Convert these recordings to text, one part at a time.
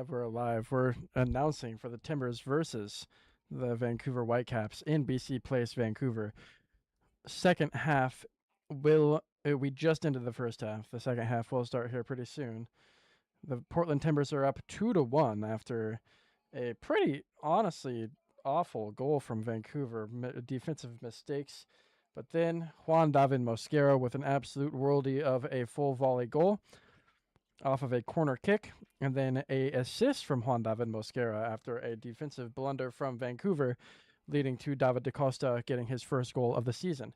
We're alive. We're announcing for the Timbers versus the Vancouver Whitecaps in BC Place, Vancouver. Second half will we just ended the first half. The second half will start here pretty soon. The Portland Timbers are up 2-1 after a pretty honestly awful goal from Vancouver, defensive mistakes. But then Juan David Mosquera with an absolute worldie of a full volley goal off of a corner kick, and then a assist from Juan David Mosquera after a defensive blunder from Vancouver, leading to David DaCosta getting his first goal of the season.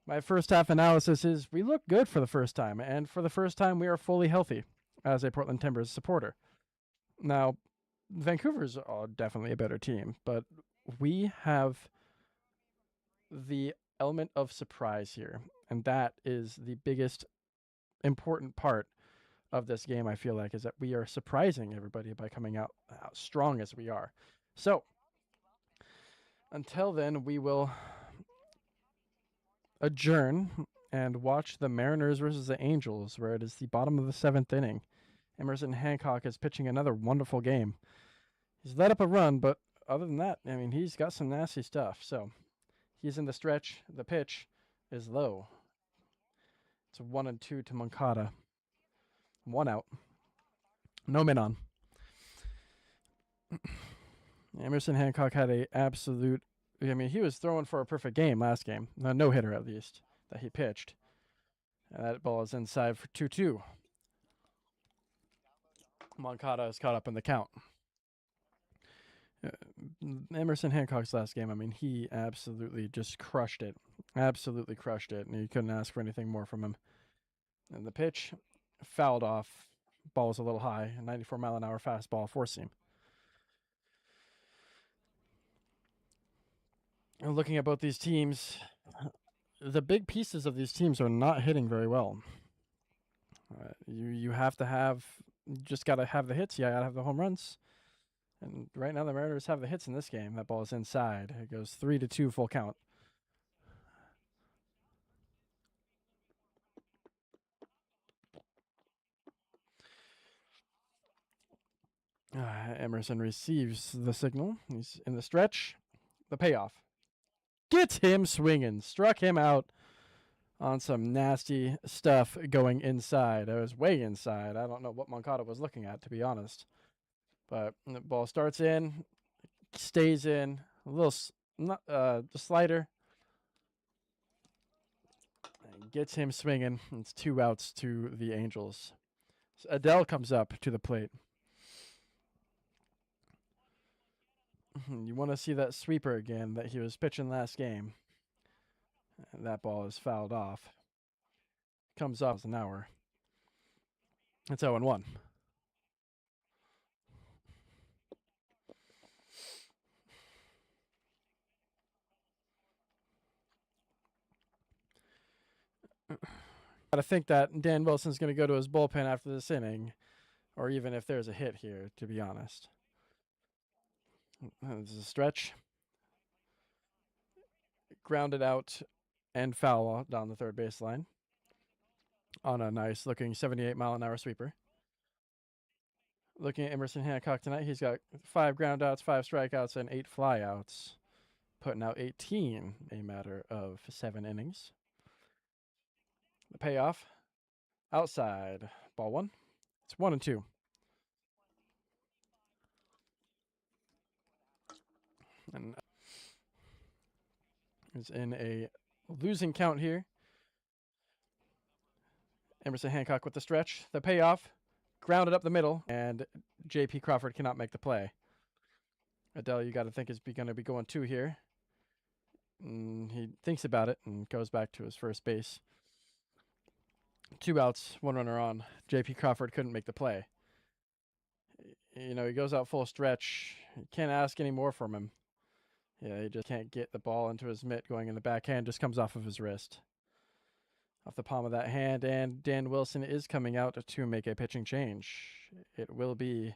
My first half analysis is we look good for the first time, and for the first time we are fully healthy as a Portland Timbers supporter. Now, Vancouver's definitely a better team, but we have the element of surprise here, and that is the biggest important part of this game. I feel like is that we are surprising everybody by coming out strong as we are. So until then, we will adjourn and watch the Mariners versus the Angels, where it is the bottom of the 7th inning. Emerson Hancock is pitching another wonderful game. He's let up a run, but other than that, I mean, he's got some nasty stuff. So he's in the stretch. The pitch is low. It's 1-2 to Moncada. 1 out. No men on. Emerson Hancock had a absolute. I mean, he was throwing for a perfect game last game. A no-hitter, at least, that he pitched. And that ball is inside for 2-2. Moncada is caught up in the count. Emerson Hancock's last game, I mean, he absolutely just crushed it. Absolutely crushed it. And you couldn't ask for anything more from him. And the pitch fouled off. Ball was a little high. A 94-mile-an-hour fastball, four-seam. And looking at both these teams, the big pieces of these teams are not hitting very well. You have to have, you just got to have the hits. You got to have the home runs. And right now the Mariners have the hits in this game. That ball is inside. It goes 3-2 full count. Emerson receives the signal. He's in the stretch. The payoff. Gets him swinging. Struck him out on some nasty stuff going inside. It was way inside. I don't know what Moncada was looking at, to be honest. But the ball starts in, stays in, a little the slider. And gets him swinging. It's 2 outs to the Angels. So Adele comes up to the plate. You want to see that sweeper again that he was pitching last game. And that ball is fouled off. Comes off an hour. It's 0-1. Got to think that Dan Wilson's going to go to his bullpen after this inning, or even if there's a hit here, to be honest. This is a stretch. Grounded out and foul down the third baseline on a nice looking 78-mile-an-hour sweeper. Looking at Emerson Hancock tonight, he's got 5 groundouts, 5 strikeouts, and 8 flyouts, putting out 18 a matter of 7 innings. The payoff, outside, ball 1. It's 1-2. And is in a losing count here. Emerson Hancock with the stretch. The payoff, grounded up the middle, and J.P. Crawford cannot make the play. Adele, you got to think is going to be going 2 here. He thinks about it and goes back to his first base. 2 outs, 1 runner on. J.P. Crawford couldn't make the play. You know, he goes out full stretch. You can't ask any more from him. Yeah, he just can't get the ball into his mitt going in the backhand. Just comes off of his wrist. Off the palm of that hand. And Dan Wilson is coming out to make a pitching change. It will be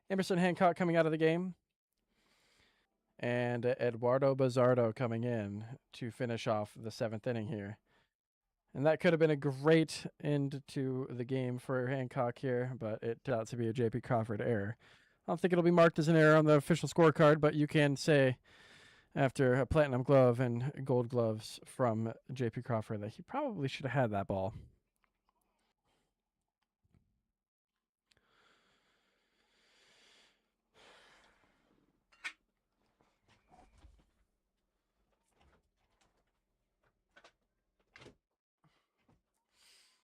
Emerson Hancock coming out of the game. And Eduardo Bazardo coming in to finish off the 7th inning here. And that could have been a great end to the game for Hancock here, but it turned out to be a J.P. Crawford error. don't think it'll be marked as an error on the official scorecard, but you can say after a platinum glove and gold gloves from J.P. Crawford that he probably should have had that ball.